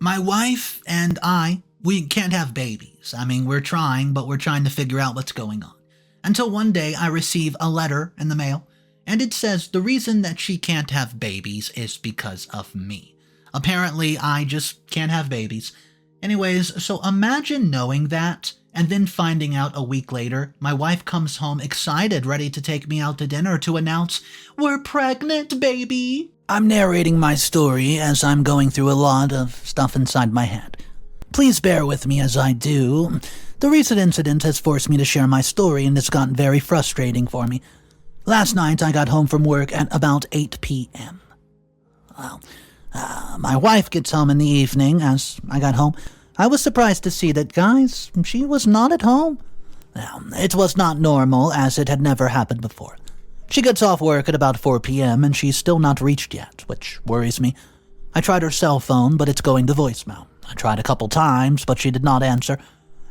My wife and we can't have babies. I mean, we're trying, but we're trying to figure out what's going on. Until one day I receive a letter in the mail, and it says the reason that she can't have babies is because of me. Apparently, I just can't have babies. Anyways, so imagine knowing that, and then finding out a week later, my wife comes home excited, ready to take me out to dinner to announce, "We're pregnant, baby!" I'm narrating my story as I'm going through a lot of stuff inside my head. Please bear with me as I do. The recent incident has forced me to share my story, and it's gotten very frustrating for me. Last night, I got home from work at about 8 p.m. Well, my wife gets home in the evening. As I got home, I was surprised to see that, guys, she was not at home. Now, it was not normal, as it had never happened before. She gets off work at about 4 p.m., and she's still not reached yet, which worries me. I tried her cell phone, but it's going to voicemail. I tried a couple times, but she did not answer.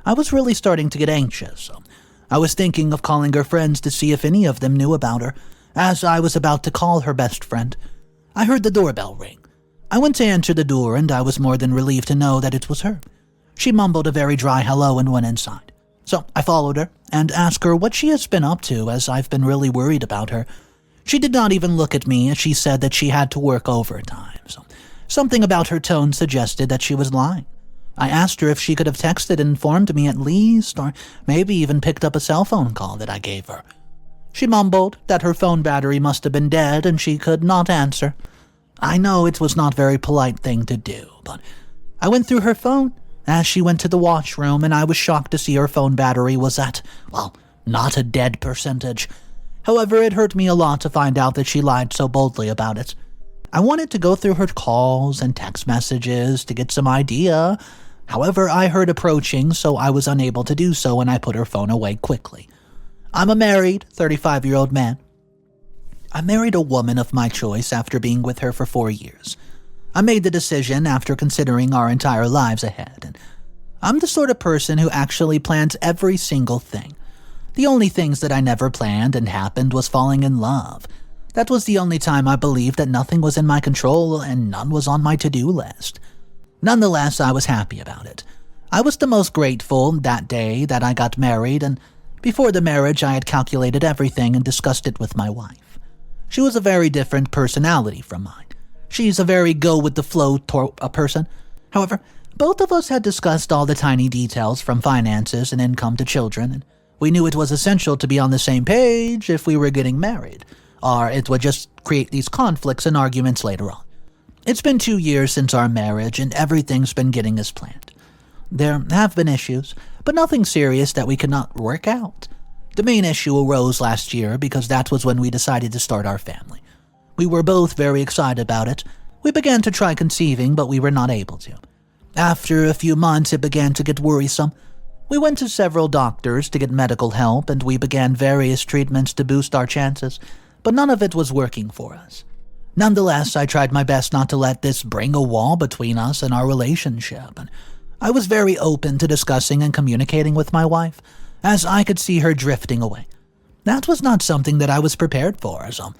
I was really starting to get anxious, so I was thinking of calling her friends to see if any of them knew about her. As I was about to call her best friend, I heard the doorbell ring. I went to answer the door, and I was more than relieved to know that it was her. She mumbled a very dry hello and went inside. So I followed her and asked her what she has been up to, as I've been really worried about her. She did not even look at me, as she said that she had to work overtime. So something about her tone suggested that she was lying. I asked her if she could have texted and informed me at least, or maybe even picked up a cell phone call that I gave her. She mumbled that her phone battery must have been dead and she could not answer. I know it was not a very polite thing to do, but I went through her phone as she went to the washroom, and I was shocked to see her phone battery was at, well, not a dead percentage. However, it hurt me a lot to find out that she lied so boldly about it. I wanted to go through her calls and text messages to get some idea. However, I heard approaching, so I was unable to do so, and I put her phone away quickly. I'm a married, 35-year-old man. I married a woman of my choice after being with her for 4 years. I made the decision after considering our entire lives ahead, and I'm the sort of person who actually plans every single thing. The only things that I never planned and happened was falling in love. That was the only time I believed that nothing was in my control and none was on my to-do list. Nonetheless, I was happy about it. I was the most grateful that day that I got married, and before the marriage I had calculated everything and discussed it with my wife. She was a very different personality from mine. She's a very go-with-the-flow person. However, both of us had discussed all the tiny details from finances and income to children, and we knew it was essential to be on the same page if we were getting married, or it would just create these conflicts and arguments later on. It's been 2 years since our marriage, and everything's been getting as planned. There have been issues, but nothing serious that we could not work out. The main issue arose last year because that was when we decided to start our family. We were both very excited about it. We began to try conceiving, but we were not able to. After a few months, it began to get worrisome. We went to several doctors to get medical help, and we began various treatments to boost our chances, but none of it was working for us. Nonetheless, I tried my best not to let this bring a wall between us and our relationship, and I was very open to discussing and communicating with my wife, as I could see her drifting away. That was not something that I was prepared for, so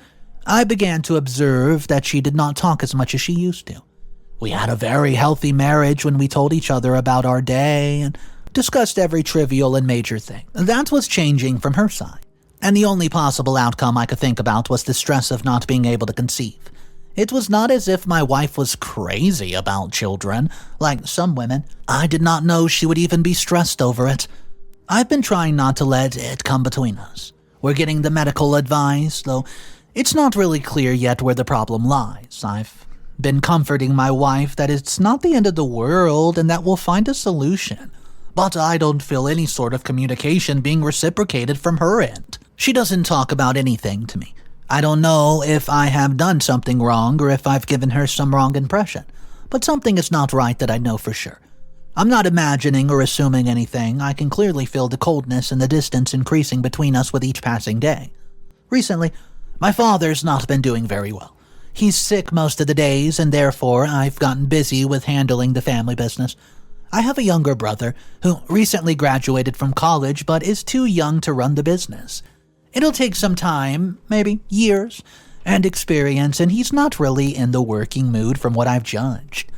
I began to observe that she did not talk as much as she used to. We had a very healthy marriage when we told each other about our day and discussed every trivial and major thing. That was changing from her side, and the only possible outcome I could think about was the stress of not being able to conceive. It was not as if my wife was crazy about children, like some women. I did not know she would even be stressed over it. I've been trying not to let it come between us. We're getting the medical advice, though it's not really clear yet where the problem lies. I've been comforting my wife that it's not the end of the world and that we'll find a solution. But I don't feel any sort of communication being reciprocated from her end. She doesn't talk about anything to me. I don't know if I have done something wrong or if I've given her some wrong impression, but something is not right that I know for sure. I'm not imagining or assuming anything. I can clearly feel the coldness and the distance increasing between us with each passing day. Recently, my father's not been doing very well. He's sick most of the days, and therefore I've gotten busy with handling the family business. I have a younger brother who recently graduated from college but is too young to run the business. It'll take some time, maybe years, and experience, and he's not really in the working mood from what I've judged.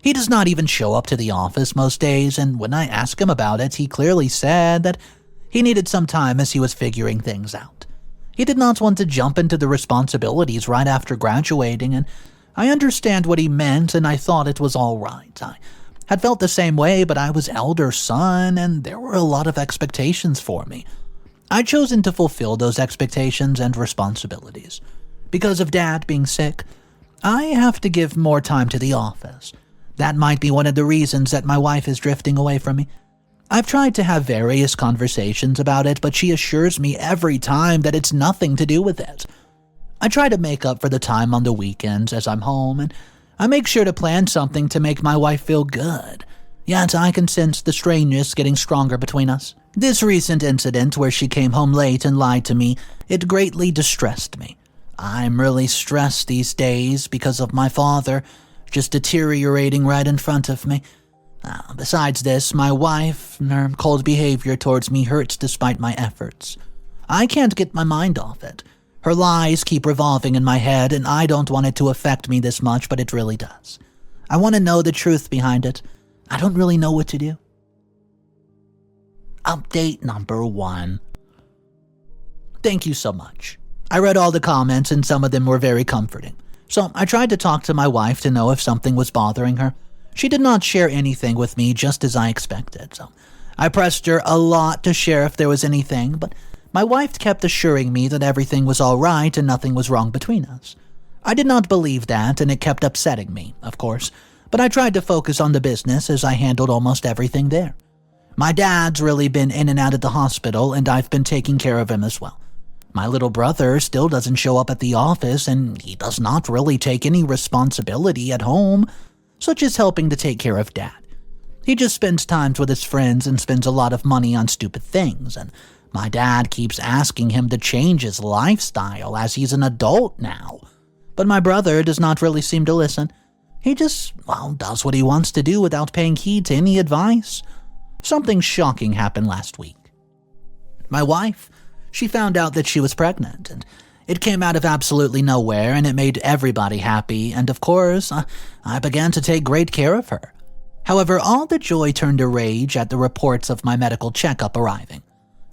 He does not even show up to the office most days, and when I ask him about it, he clearly said that he needed some time as he was figuring things out. He did not want to jump into the responsibilities right after graduating, and I understand what he meant, and I thought it was all right. I had felt the same way, but I was elder son, and there were a lot of expectations for me. I'd chosen to fulfill those expectations and responsibilities. Because of Dad being sick, I have to give more time to the office. That might be one of the reasons that my wife is drifting away from me. I've tried to have various conversations about it, but she assures me every time that it's nothing to do with it. I try to make up for the time on the weekends as I'm home, and I make sure to plan something to make my wife feel good. Yet I can sense the strangeness getting stronger between us. This recent incident where she came home late and lied to me, it greatly distressed me. I'm really stressed these days because of my father just deteriorating right in front of me. Besides this, my wife, her cold behavior towards me hurts despite my efforts. I can't get my mind off it. Her lies keep revolving in my head, and I don't want it to affect me this much, but it really does. I want to know the truth behind it. I don't really know what to do. Update number 1. Thank you so much. I read all the comments, and some of them were very comforting. So I tried to talk to my wife to know if something was bothering her. She did not share anything with me, just as I expected. So I pressed her a lot to share if there was anything, but my wife kept assuring me that everything was all right and nothing was wrong between us. I did not believe that, and it kept upsetting me, of course, but I tried to focus on the business as I handled almost everything there. My dad's really been in and out of the hospital, and I've been taking care of him as well. My little brother still doesn't show up at the office, and he does not really take any responsibility at home, such as helping to take care of Dad. He just spends time with his friends and spends a lot of money on stupid things, and my dad keeps asking him to change his lifestyle as he's an adult now. But my brother does not really seem to listen. He just, does what he wants to do without paying heed to any advice. Something shocking happened last week. My wife, she found out that she was pregnant, and it came out of absolutely nowhere, and it made everybody happy, and of course, I began to take great care of her. However, all the joy turned to rage at the reports of my medical checkup arriving.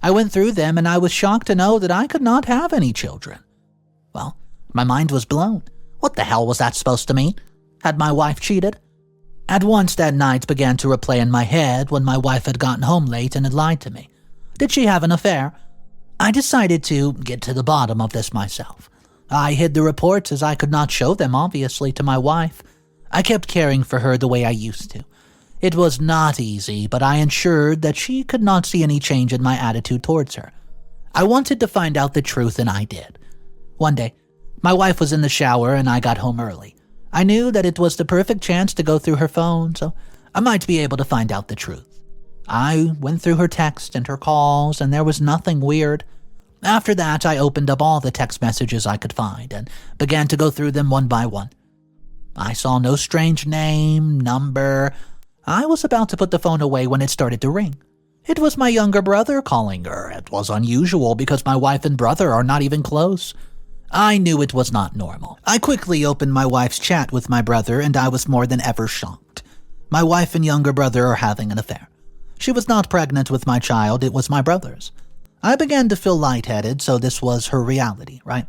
I went through them, and I was shocked to know that I could not have any children. Well, my mind was blown. What the hell was that supposed to mean? Had my wife cheated? At once that night began to replay in my head when my wife had gotten home late and had lied to me. Did she have an affair? I decided to get to the bottom of this myself. I hid the reports as I could not show them, obviously, to my wife. I kept caring for her the way I used to. It was not easy, but I ensured that she could not see any change in my attitude towards her. I wanted to find out the truth, and I did. One day, my wife was in the shower and I got home early. I knew that it was the perfect chance to go through her phone, so I might be able to find out the truth. I went through her texts and her calls, and there was nothing weird. After that, I opened up all the text messages I could find and began to go through them one by one. I saw no strange name, number. I was about to put the phone away when it started to ring. It was my younger brother calling her. It was unusual because my wife and brother are not even close. I knew it was not normal. I quickly opened my wife's chat with my brother, and I was more than ever shocked. My wife and younger brother are having an affair. She was not pregnant with my child, it was my brother's. I began to feel lightheaded, so this was her reality, right?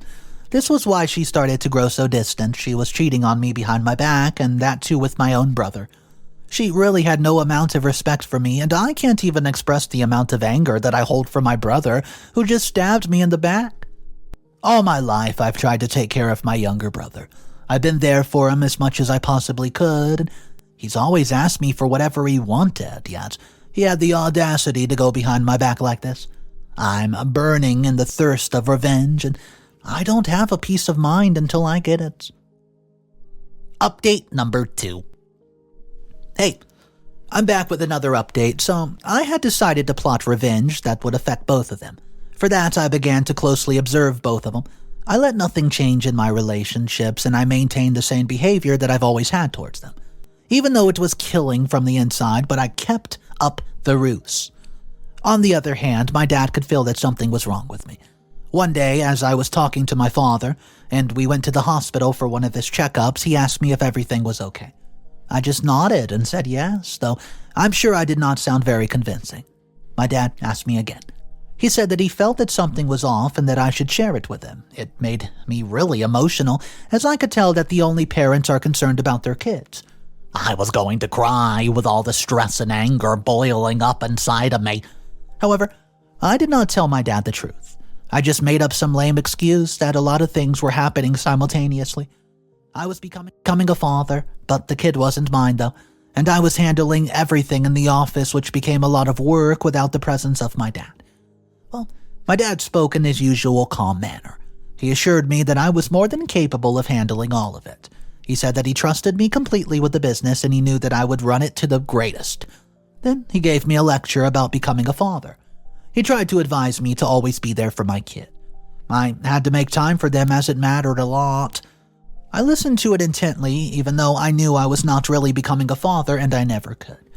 This was why she started to grow so distant. She was cheating on me behind my back, and that too with my own brother. She really had no amount of respect for me, and I can't even express the amount of anger that I hold for my brother, who just stabbed me in the back. All my life, I've tried to take care of my younger brother. I've been there for him as much as I possibly could. He's always asked me for whatever he wanted, yet he had the audacity to go behind my back like this. I'm burning in the thirst of revenge, and I don't have a peace of mind until I get it. Update number 2. Hey, I'm back with another update, so I had decided to plot revenge that would affect both of them. For that, I began to closely observe both of them. I let nothing change in my relationships, and I maintained the same behavior that I've always had towards them. Even though it was killing from the inside, but I kept up the ruse. On the other hand, my dad could feel that something was wrong with me. One day, as I was talking to my father, and we went to the hospital for one of his checkups, he asked me if everything was okay. I just nodded and said yes, though I'm sure I did not sound very convincing. My dad asked me again. He said that he felt that something was off and that I should share it with him. It made me really emotional, as I could tell that the only parents are concerned about their kids. I was going to cry with all the stress and anger boiling up inside of me. However, I did not tell my dad the truth. I just made up some lame excuse that a lot of things were happening simultaneously. I was becoming a father, but the kid wasn't mine though, and I was handling everything in the office, which became a lot of work without the presence of my dad. Well, my dad spoke in his usual calm manner. He assured me that I was more than capable of handling all of it. He said that he trusted me completely with the business and he knew that I would run it to the greatest. Then he gave me a lecture about becoming a father. He tried to advise me to always be there for my kid. I had to make time for them as it mattered a lot. I listened to it intently, even though I knew I was not really becoming a father and I never could.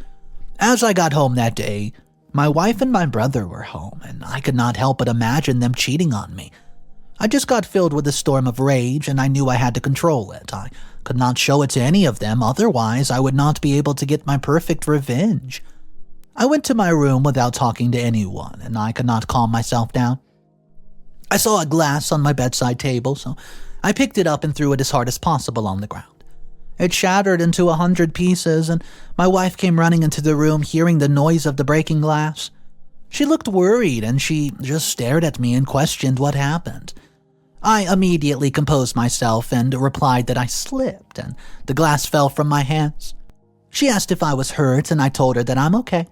As I got home that day, my wife and my brother were home, and I could not help but imagine them cheating on me. I just got filled with a storm of rage, and I knew I had to control it. I could not show it to any of them, otherwise I would not be able to get my perfect revenge. I went to my room without talking to anyone, and I could not calm myself down. I saw a glass on my bedside table, so I picked it up and threw it as hard as possible on the ground. It shattered into 100 pieces, and my wife came running into the room hearing the noise of the breaking glass. She looked worried, and she just stared at me and questioned what happened. I immediately composed myself and replied that I slipped, and the glass fell from my hands. She asked if I was hurt, and I told her that I'm okay.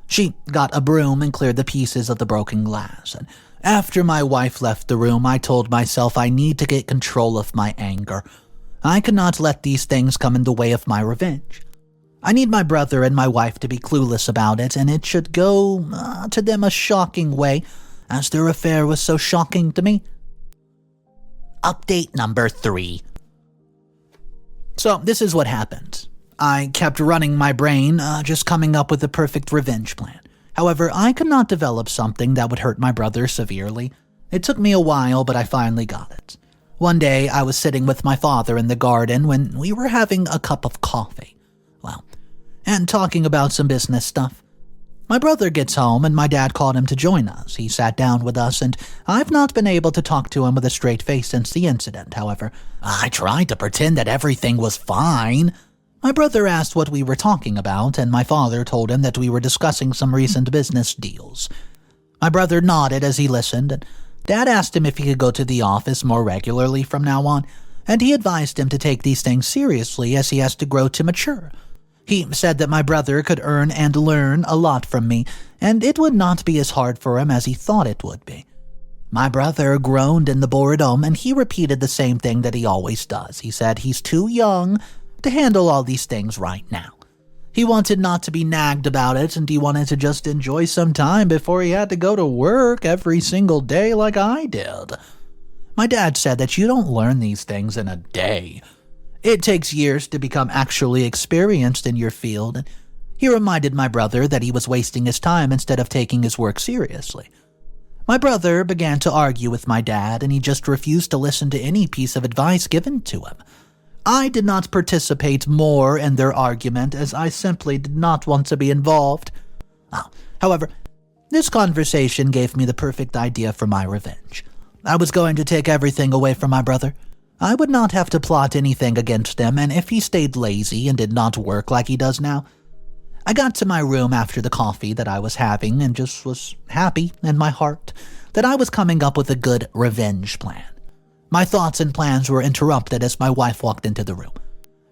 She got a broom and cleared the pieces of the broken glass, and after my wife left the room, I told myself I need to get control of my anger. I could not let these things come in the way of my revenge. I need my brother and my wife to be clueless about it, and it should go to them a shocking way, as their affair was so shocking to me. Update number 3. So this is what happened. I kept running my brain, just coming up with the perfect revenge plan. However, I could not develop something that would hurt my brother severely. It took me a while, but I finally got it. One day, I was sitting with my father in the garden when we were having a cup of coffee. And talking about some business stuff. My brother gets home and my dad called him to join us. He sat down with us and I've not been able to talk to him with a straight face since the incident. However, I tried to pretend that everything was fine. My brother asked what we were talking about and my father told him that we were discussing some recent business deals. My brother nodded as he listened and Dad asked him if he could go to the office more regularly from now on, and he advised him to take these things seriously as he has to grow to mature. He said that my brother could earn and learn a lot from me, and it would not be as hard for him as he thought it would be. My brother groaned in the boredom, and he repeated the same thing that he always does. He said he's too young to handle all these things right now. He wanted not to be nagged about it, and he wanted to just enjoy some time before he had to go to work every single day like I did. My dad said that you don't learn these things in a day. It takes years to become actually experienced in your field, and he reminded my brother that he was wasting his time instead of taking his work seriously. My brother began to argue with my dad, and he just refused to listen to any piece of advice given to him. I did not participate more in their argument as I simply did not want to be involved. However, this conversation gave me the perfect idea for my revenge. I was going to take everything away from my brother. I would not have to plot anything against him, and if he stayed lazy and did not work like he does now. I got to my room after the coffee that I was having and just was happy in my heart that I was coming up with a good revenge plan. My thoughts and plans were interrupted as my wife walked into the room.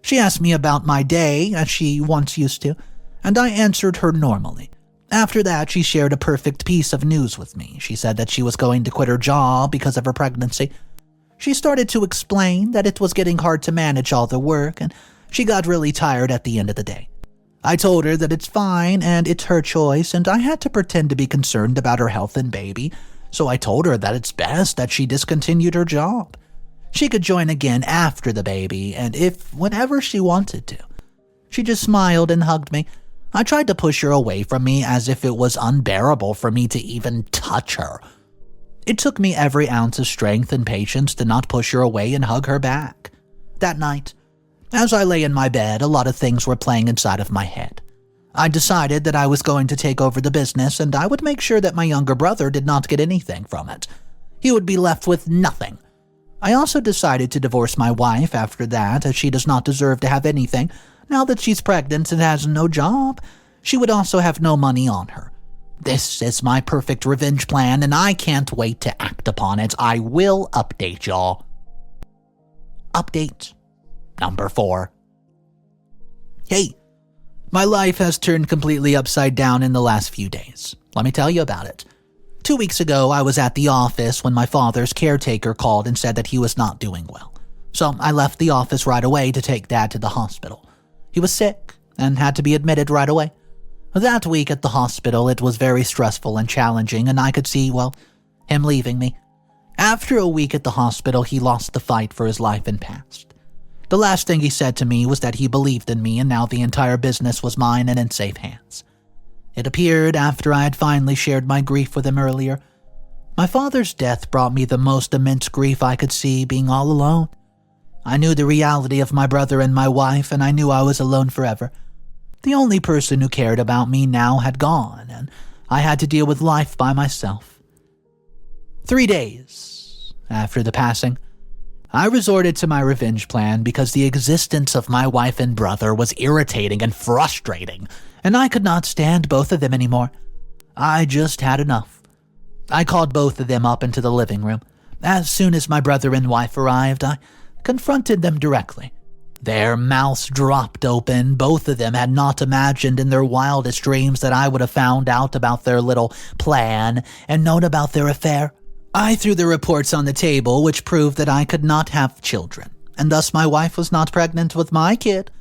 She asked me about my day, as she once used to, and I answered her normally. After that, she shared a perfect piece of news with me. She said that she was going to quit her job because of her pregnancy. She started to explain that it was getting hard to manage all the work, and she got really tired at the end of the day. I told her that it's fine and it's her choice, and I had to pretend to be concerned about her health and baby, so I told her that it's best that she discontinued her job. She could join again after the baby, and whenever she wanted to. She just smiled and hugged me. I tried to push her away from me as if it was unbearable for me to even touch her. It took me every ounce of strength and patience to not push her away and hug her back. That night, As I lay in my bed, a lot of things were playing inside of my head. I decided that I was going to take over the business and I would make sure that my younger brother did not get anything from it. He would be left with nothing. I also decided to divorce my wife after that, as she does not deserve to have anything. Now that she's pregnant and has no job, she would also have no money on her. This is my perfect revenge plan, and I can't wait to act upon it. I will update y'all. Update number 4. Hey, my life has turned completely upside down in the last few days. Let me tell you about it. 2 weeks ago, I was at the office when my father's caretaker called and said that he was not doing well. So I left the office right away to take Dad to the hospital. He was sick and had to be admitted right away. That week at the hospital, it was very stressful and challenging, and I could see, him leaving me. After a week at the hospital, he lost the fight for his life and passed. The last thing he said to me was that he believed in me and now the entire business was mine and in safe hands. It appeared after I had finally shared my grief with him earlier. My father's death brought me the most immense grief I could see, being all alone. I knew the reality of my brother and my wife, and I knew I was alone forever. The only person who cared about me now had gone, and I had to deal with life by myself. 3 days after the passing, I resorted to my revenge plan because the existence of my wife and brother was irritating and frustrating, and I could not stand both of them anymore. I just had enough. I called both of them up into the living room. As soon as my brother and wife arrived, I confronted them directly. Their mouths dropped open. Both of them had not imagined in their wildest dreams that I would have found out about their little plan and known about their affair. I threw the reports on the table, which proved that I could not have children, and thus my wife was not pregnant with my kid.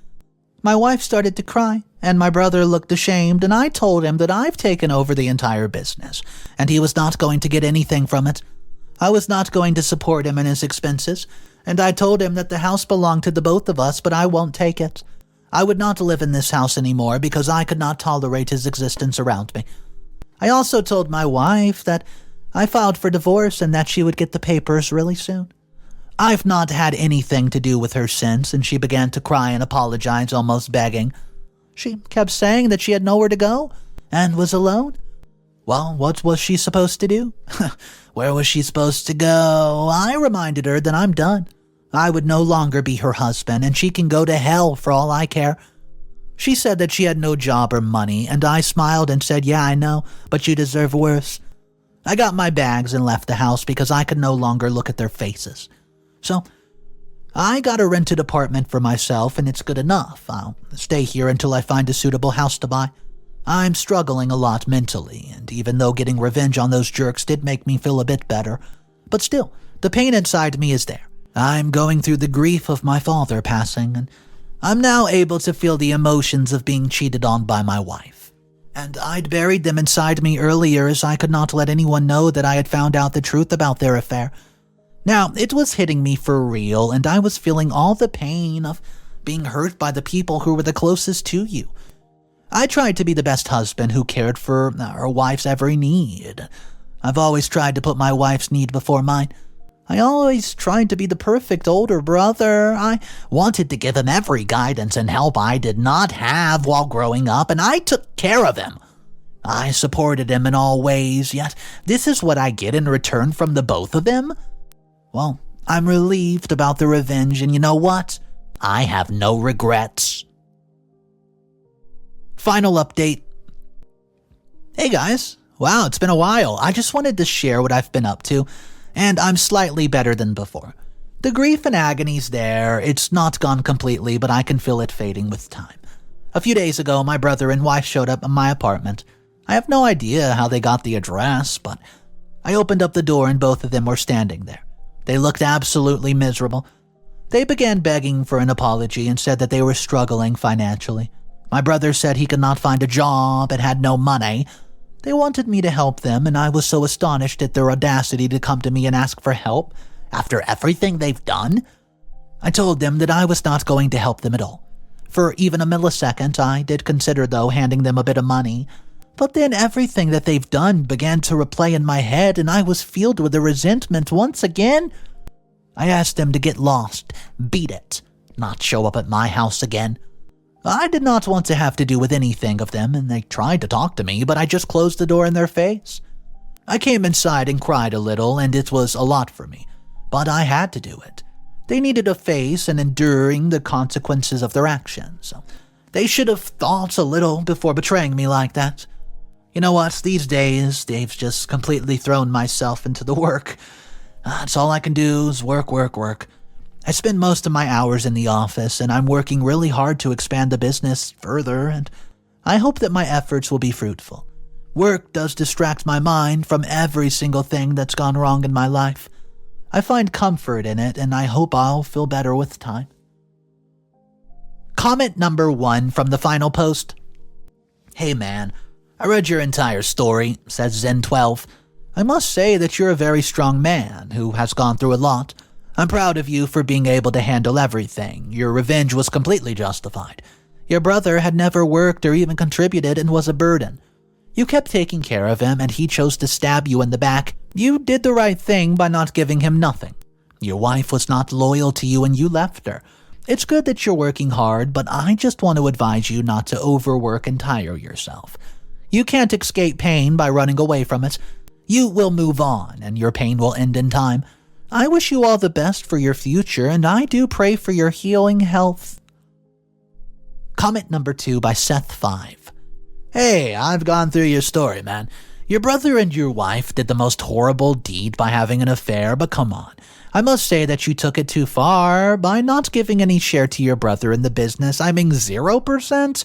My wife started to cry, and my brother looked ashamed, and I told him that I've taken over the entire business, and he was not going to get anything from it. I was not going to support him in his expenses, and I told him that the house belonged to the both of us, but I won't take it. I would not live in this house anymore because I could not tolerate his existence around me. I also told my wife that I filed for divorce and that she would get the papers really soon. I've not had anything to do with her since, and she began to cry and apologize, almost begging. She kept saying that she had nowhere to go and was alone. Well, what was she supposed to do? Where was she supposed to go? I reminded her that I'm done. I would no longer be her husband, and she can go to hell for all I care. She said that she had no job or money, and I smiled and said, yeah, I know, but you deserve worse. I got my bags and left the house because I could no longer look at their faces. So, I got a rented apartment for myself, and it's good enough. I'll stay here until I find a suitable house to buy. I'm struggling a lot mentally, and even though getting revenge on those jerks did make me feel a bit better, but still, the pain inside me is there. I'm going through the grief of my father passing, and I'm now able to feel the emotions of being cheated on by my wife. And I'd buried them inside me earlier as I could not let anyone know that I had found out the truth about their affair. Now, it was hitting me for real, and I was feeling all the pain of being hurt by the people who were the closest to you. I tried to be the best husband who cared for our wife's every need. I've always tried to put my wife's need before mine. I always tried to be the perfect older brother. I wanted to give him every guidance and help I did not have while growing up, and I took care of him. I supported him in all ways, yet this is what I get in return from the both of them? Well, I'm relieved about the revenge, and you know what? I have no regrets. Final update. Hey guys. Wow, it's been a while. I just wanted to share what I've been up to, and I'm slightly better than before. The grief and agony's there. It's not gone completely, but I can feel it fading with time. A few days ago, my brother and wife showed up at my apartment. I have no idea how they got the address, but I opened up the door and both of them were standing there. They looked absolutely miserable. They began begging for an apology and said that they were struggling financially. My brother said he could not find a job and had no money. They wanted me to help them, and I was so astonished at their audacity to come to me and ask for help after everything they've done. I told them that I was not going to help them at all. For even a millisecond, I did consider, though, handing them a bit of money. But then everything that they've done began to replay in my head, and I was filled with a resentment once again. I asked them to get lost, beat it, not show up at my house again. I did not want to have to do with anything of them, and they tried to talk to me, but I just closed the door in their face. I came inside and cried a little, and it was a lot for me, but I had to do it. They needed to face and enduring the consequences of their actions, so they should have thought a little before betraying me like that. You know what, these days, they've just completely thrown myself into the work. That's all I can do is work, work, work. I spend most of my hours in the office, and I'm working really hard to expand the business further, and I hope that my efforts will be fruitful. Work does distract my mind from every single thing that's gone wrong in my life. I find comfort in it, and I hope I'll feel better with time. Comment number 1 from the final post. Hey man, I read your entire story, says Zen12. I must say that you're a very strong man who has gone through a lot. I'm proud of you for being able to handle everything. Your revenge was completely justified. Your brother had never worked or even contributed and was a burden. You kept taking care of him and he chose to stab you in the back. You did the right thing by not giving him nothing. Your wife was not loyal to you and you left her. It's good that you're working hard, but I just want to advise you not to overwork and tire yourself. You can't escape pain by running away from it. You will move on and your pain will end in time. I wish you all the best for your future, and I do pray for your healing health. Comment number 2 by Seth5. Hey, I've gone through your story, man. Your brother and your wife did the most horrible deed by having an affair, but come on. I must say that you took it too far by not giving any share to your brother in the business. I mean 0%?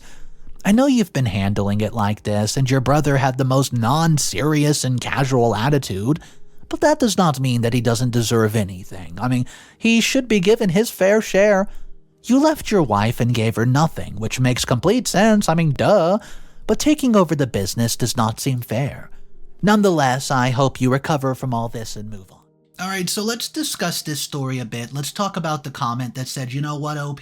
I know you've been handling it like this, and your brother had the most non-serious and casual attitude, but that does not mean that he doesn't deserve anything. I mean, he should be given his fair share. You left your wife and gave her nothing, which makes complete sense. I mean, duh. But taking over the business does not seem fair. Nonetheless, I hope you recover from all this and move on. Alright, so let's discuss this story a bit. Let's talk about the comment that said, you know what, OP?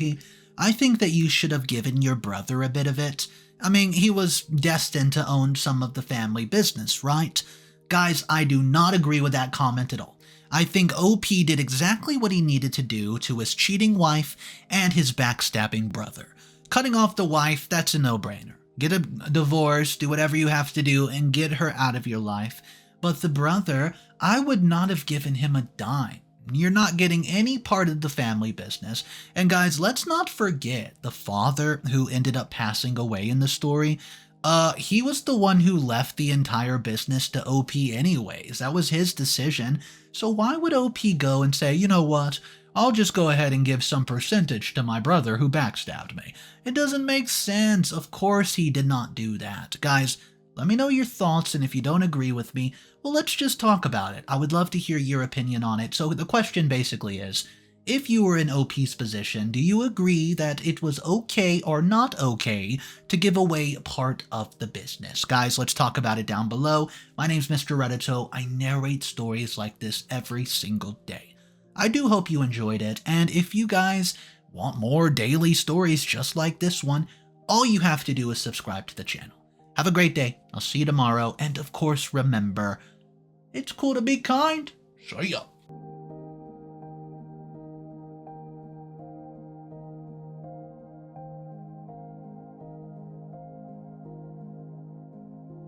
I think that you should have given your brother a bit of it. I mean, he was destined to own some of the family business, right? Guys, I do not agree with that comment at all. I think OP did exactly what he needed to do to his cheating wife and his backstabbing brother. Cutting off the wife, that's a no-brainer. Get a divorce, do whatever you have to do, and get her out of your life. But the brother, I would not have given him a dime. You're not getting any part of the family business. And guys, let's not forget the father who ended up passing away in the story. He was the one who left the entire business to OP anyways. That was his decision. So why would OP go and say, you know what, I'll just go ahead and give some percentage to my brother who backstabbed me? It doesn't make sense. Of course he did not do that. Guys, let me know your thoughts, and if you don't agree with me, well, let's just talk about it. I would love to hear your opinion on it. So the question basically is, if you were in OP's position, do you agree that it was okay or not okay to give away part of the business? Guys, let's talk about it down below. My name's Mr. Reddito. I narrate stories like this every single day. I do hope you enjoyed it, and if you guys want more daily stories just like this one, all you have to do is subscribe to the channel. Have a great day. I'll see you tomorrow, and of course, remember, it's cool to be kind. See ya.